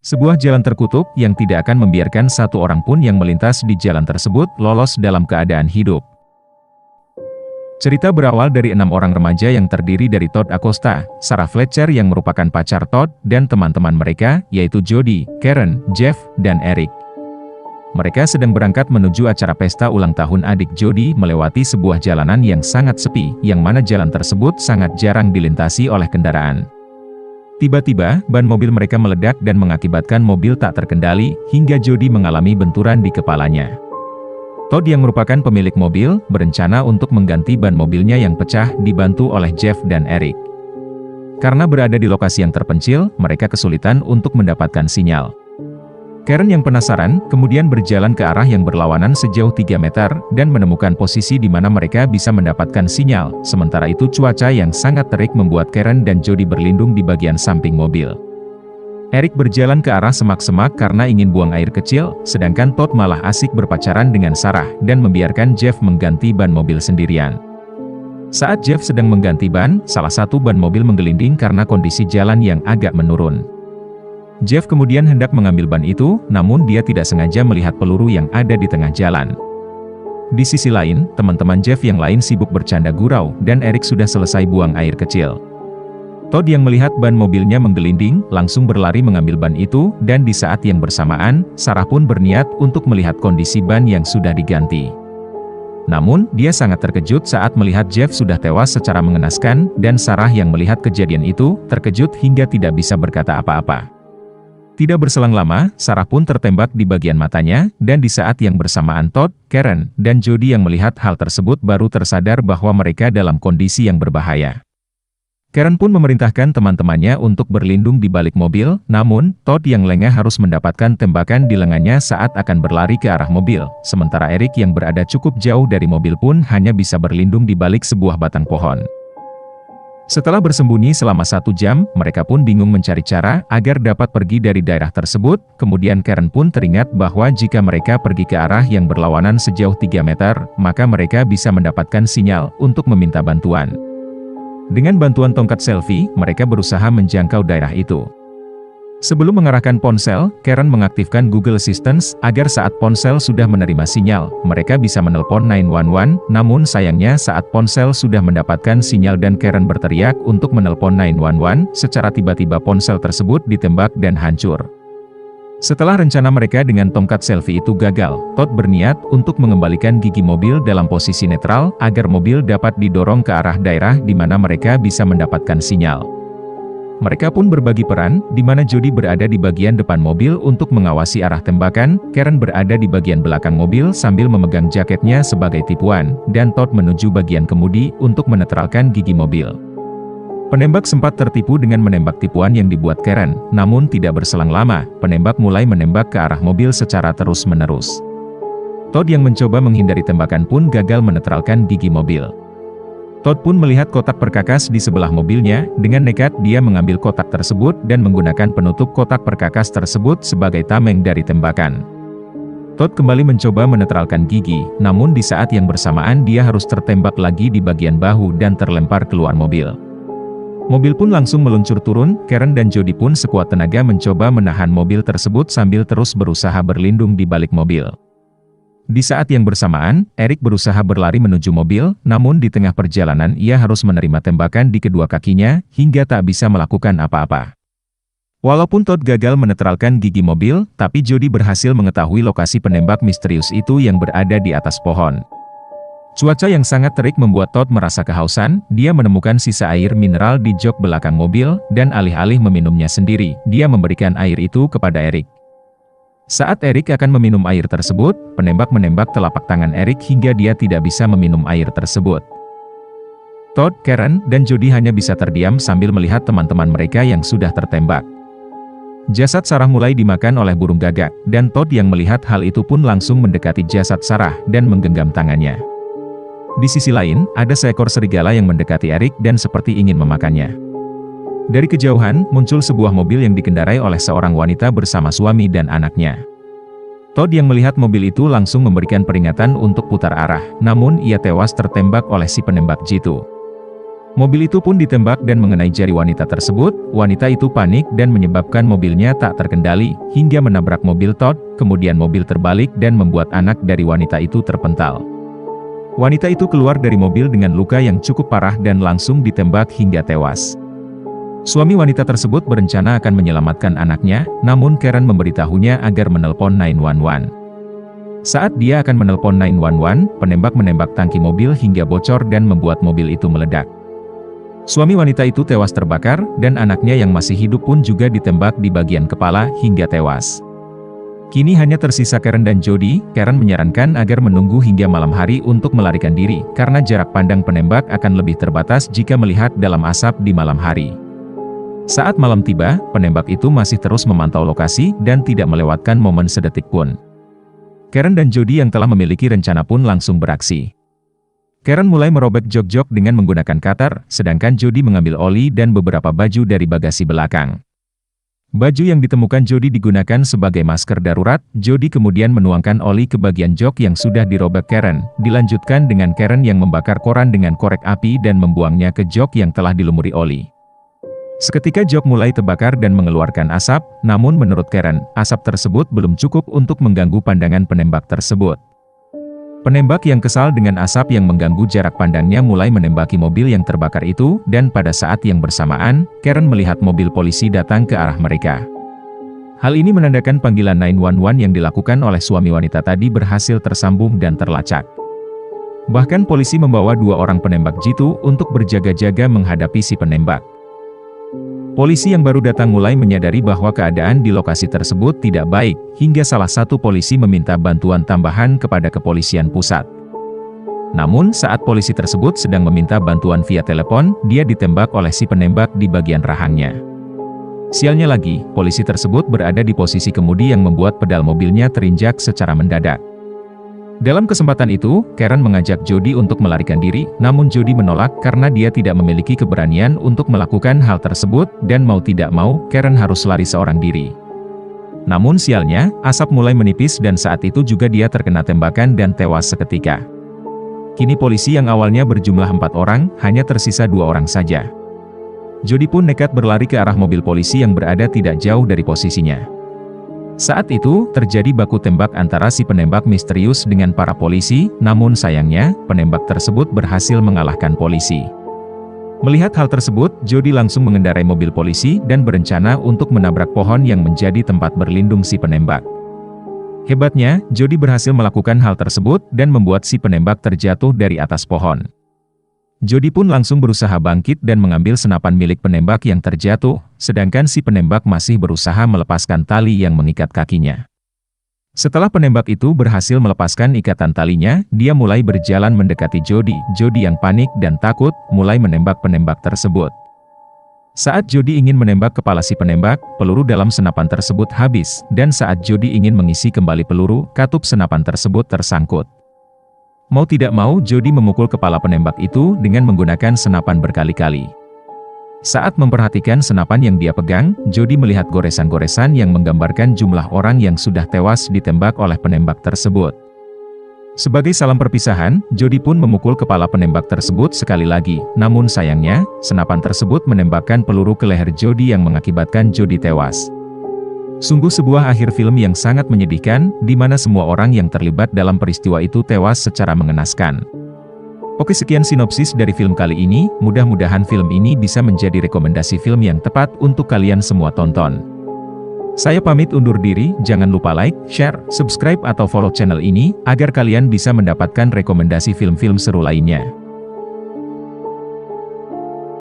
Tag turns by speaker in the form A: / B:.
A: Sebuah jalan terkutuk yang tidak akan membiarkan satu orang pun yang melintas di jalan tersebut lolos dalam keadaan hidup. Cerita berawal dari 6 orang remaja yang terdiri dari Todd Acosta, Sarah Fletcher yang merupakan pacar Todd, dan teman-teman mereka, yaitu Jody, Karen, Jeff, dan Eric. Mereka sedang berangkat menuju acara pesta ulang tahun adik Jody melewati sebuah jalanan yang sangat sepi, yang mana jalan tersebut sangat jarang dilintasi oleh kendaraan. Tiba-tiba, ban mobil mereka meledak dan mengakibatkan mobil tak terkendali, hingga Jody mengalami benturan di kepalanya. Todd yang merupakan pemilik mobil, berencana untuk mengganti ban mobilnya yang pecah dibantu oleh Jeff dan Eric. Karena berada di lokasi yang terpencil, mereka kesulitan untuk mendapatkan sinyal. Karen yang penasaran, kemudian berjalan ke arah yang berlawanan sejauh 3 meter, dan menemukan posisi di mana mereka bisa mendapatkan sinyal. Sementara itu cuaca yang sangat terik membuat Karen dan Jody berlindung di bagian samping mobil. Eric berjalan ke arah semak-semak karena ingin buang air kecil, sedangkan Todd malah asik berpacaran dengan Sarah, dan membiarkan Jeff mengganti ban mobil sendirian. Saat Jeff sedang mengganti ban, salah satu ban mobil menggelinding karena kondisi jalan yang agak menurun. Jeff kemudian hendak mengambil ban itu, namun dia tidak sengaja melihat peluru yang ada di tengah jalan. Di sisi lain, teman-teman Jeff yang lain sibuk bercanda gurau, dan Eric sudah selesai buang air kecil. Todd yang melihat ban mobilnya menggelinding, langsung berlari mengambil ban itu, dan di saat yang bersamaan, Sarah pun berniat untuk melihat kondisi ban yang sudah diganti. Namun, dia sangat terkejut saat melihat Jeff sudah tewas secara mengenaskan, dan Sarah yang melihat kejadian itu, terkejut hingga tidak bisa berkata apa-apa. Tidak berselang lama, Sarah pun tertembak di bagian matanya, dan di saat yang bersamaan Todd, Karen, dan Jody yang melihat hal tersebut baru tersadar bahwa mereka dalam kondisi yang berbahaya. Karen pun memerintahkan teman-temannya untuk berlindung di balik mobil, namun, Todd yang lengah harus mendapatkan tembakan di lengannya saat akan berlari ke arah mobil, sementara Eric yang berada cukup jauh dari mobil pun hanya bisa berlindung di balik sebuah batang pohon. Setelah bersembunyi selama 1 jam, mereka pun bingung mencari cara agar dapat pergi dari daerah tersebut. Kemudian Karen pun teringat bahwa jika mereka pergi ke arah yang berlawanan sejauh 3 meter, maka mereka bisa mendapatkan sinyal untuk meminta bantuan. Dengan bantuan tongkat selfie, mereka berusaha menjangkau daerah itu. Sebelum mengarahkan ponsel, Karen mengaktifkan Google Assistant agar saat ponsel sudah menerima sinyal, mereka bisa menelpon 911, namun sayangnya saat ponsel sudah mendapatkan sinyal dan Karen berteriak untuk menelpon 911, secara tiba-tiba ponsel tersebut ditembak dan hancur. Setelah rencana mereka dengan tongkat selfie itu gagal, Todd berniat untuk mengembalikan gigi mobil dalam posisi netral, agar mobil dapat didorong ke arah daerah di mana mereka bisa mendapatkan sinyal. Mereka pun berbagi peran, di mana Jody berada di bagian depan mobil untuk mengawasi arah tembakan, Karen berada di bagian belakang mobil sambil memegang jaketnya sebagai tipuan, dan Todd menuju bagian kemudi untuk menetralkan gigi mobil. Penembak sempat tertipu dengan menembak tipuan yang dibuat Karen, namun tidak berselang lama, penembak mulai menembak ke arah mobil secara terus-menerus. Todd yang mencoba menghindari tembakan pun gagal menetralkan gigi mobil. Todd pun melihat kotak perkakas di sebelah mobilnya, dengan nekat dia mengambil kotak tersebut dan menggunakan penutup kotak perkakas tersebut sebagai tameng dari tembakan. Todd kembali mencoba menetralkan gigi, namun di saat yang bersamaan dia harus tertembak lagi di bagian bahu dan terlempar keluar mobil. Mobil pun langsung meluncur turun, Karen dan Jody pun sekuat tenaga mencoba menahan mobil tersebut sambil terus berusaha berlindung di balik mobil. Di saat yang bersamaan, Eric berusaha berlari menuju mobil, namun di tengah perjalanan ia harus menerima tembakan di kedua kakinya, hingga tak bisa melakukan apa-apa. Walaupun Todd gagal menetralkan gigi mobil, tapi Jody berhasil mengetahui lokasi penembak misterius itu yang berada di atas pohon. Cuaca yang sangat terik membuat Todd merasa kehausan, dia menemukan sisa air mineral di jok belakang mobil, dan alih-alih meminumnya sendiri, dia memberikan air itu kepada Eric. Saat Eric akan meminum air tersebut, penembak menembak telapak tangan Eric hingga dia tidak bisa meminum air tersebut. Todd, Karen, dan Jody hanya bisa terdiam sambil melihat teman-teman mereka yang sudah tertembak. Jasad Sarah mulai dimakan oleh burung gagak, dan Todd yang melihat hal itu pun langsung mendekati jasad Sarah dan menggenggam tangannya. Di sisi lain, ada seekor serigala yang mendekati Eric dan seperti ingin memakannya. Dari kejauhan, muncul sebuah mobil yang dikendarai oleh seorang wanita bersama suami dan anaknya. Todd yang melihat mobil itu langsung memberikan peringatan untuk putar arah, namun ia tewas tertembak oleh si penembak jitu. Mobil itu pun ditembak dan mengenai jari wanita tersebut. Wanita itu panik dan menyebabkan mobilnya tak terkendali, hingga menabrak mobil Todd, kemudian mobil terbalik dan membuat anak dari wanita itu terpental. Wanita itu keluar dari mobil dengan luka yang cukup parah dan langsung ditembak hingga tewas. Suami wanita tersebut berencana akan menyelamatkan anaknya, namun Karen memberitahunya agar menelpon 911. Saat dia akan menelpon 911, penembak menembak tangki mobil hingga bocor dan membuat mobil itu meledak. Suami wanita itu tewas terbakar, dan anaknya yang masih hidup pun juga ditembak di bagian kepala hingga tewas. Kini hanya tersisa Karen dan Jody. Karen menyarankan agar menunggu hingga malam hari untuk melarikan diri, karena jarak pandang penembak akan lebih terbatas jika melihat dalam asap di malam hari. Saat malam tiba, penembak itu masih terus memantau lokasi dan tidak melewatkan momen sedetik pun. Karen dan Jody yang telah memiliki rencana pun langsung beraksi. Karen mulai merobek jok-jok dengan menggunakan cutter, sedangkan Jody mengambil oli dan beberapa baju dari bagasi belakang. Baju yang ditemukan Jody digunakan sebagai masker darurat. Jody kemudian menuangkan oli ke bagian jok yang sudah dirobek Karen. Dilanjutkan dengan Karen yang membakar koran dengan korek api dan membuangnya ke jok yang telah dilumuri oli. Seketika jok mulai terbakar dan mengeluarkan asap, namun menurut Karen, asap tersebut belum cukup untuk mengganggu pandangan penembak tersebut. Penembak yang kesal dengan asap yang mengganggu jarak pandangnya mulai menembaki mobil yang terbakar itu, dan pada saat yang bersamaan, Karen melihat mobil polisi datang ke arah mereka. Hal ini menandakan panggilan 911 yang dilakukan oleh suami wanita tadi berhasil tersambung dan terlacak. Bahkan polisi membawa 2 orang penembak jitu untuk berjaga-jaga menghadapi si penembak. Polisi yang baru datang mulai menyadari bahwa keadaan di lokasi tersebut tidak baik, hingga salah satu polisi meminta bantuan tambahan kepada kepolisian pusat. Namun saat polisi tersebut sedang meminta bantuan via telepon, dia ditembak oleh si penembak di bagian rahangnya. Sialnya lagi, polisi tersebut berada di posisi kemudi yang membuat pedal mobilnya terinjak secara mendadak. Dalam kesempatan itu, Karen mengajak Jody untuk melarikan diri, namun Jody menolak karena dia tidak memiliki keberanian untuk melakukan hal tersebut, dan mau tidak mau, Karen harus lari seorang diri. Namun sialnya, asap mulai menipis dan saat itu juga dia terkena tembakan dan tewas seketika. Kini polisi yang awalnya berjumlah 4 orang, hanya tersisa 2 orang saja. Jody pun nekat berlari ke arah mobil polisi yang berada tidak jauh dari posisinya. Saat itu, terjadi baku tembak antara si penembak misterius dengan para polisi, namun sayangnya, penembak tersebut berhasil mengalahkan polisi. Melihat hal tersebut, Jody langsung mengendarai mobil polisi dan berencana untuk menabrak pohon yang menjadi tempat berlindung si penembak. Hebatnya, Jody berhasil melakukan hal tersebut dan membuat si penembak terjatuh dari atas pohon. Jody pun langsung berusaha bangkit dan mengambil senapan milik penembak yang terjatuh, sedangkan si penembak masih berusaha melepaskan tali yang mengikat kakinya. Setelah penembak itu berhasil melepaskan ikatan talinya, dia mulai berjalan mendekati Jody. Jody yang panik dan takut, mulai menembak penembak tersebut. Saat Jody ingin menembak kepala si penembak, peluru dalam senapan tersebut habis, dan saat Jody ingin mengisi kembali peluru, katup senapan tersebut tersangkut. Mau tidak mau, Jody memukul kepala penembak itu dengan menggunakan senapan berkali-kali. Saat memperhatikan senapan yang dia pegang, Jody melihat goresan-goresan yang menggambarkan jumlah orang yang sudah tewas ditembak oleh penembak tersebut. Sebagai salam perpisahan, Jody pun memukul kepala penembak tersebut sekali lagi, namun sayangnya, senapan tersebut menembakkan peluru ke leher Jody yang mengakibatkan Jody tewas. Sungguh sebuah akhir film yang sangat menyedihkan, di mana semua orang yang terlibat dalam peristiwa itu tewas secara mengenaskan. Oke, sekian sinopsis dari film kali ini, mudah-mudahan film ini bisa menjadi rekomendasi film yang tepat untuk kalian semua tonton. Saya pamit undur diri, jangan lupa like, share, subscribe atau follow channel ini, agar kalian bisa mendapatkan rekomendasi film-film seru lainnya.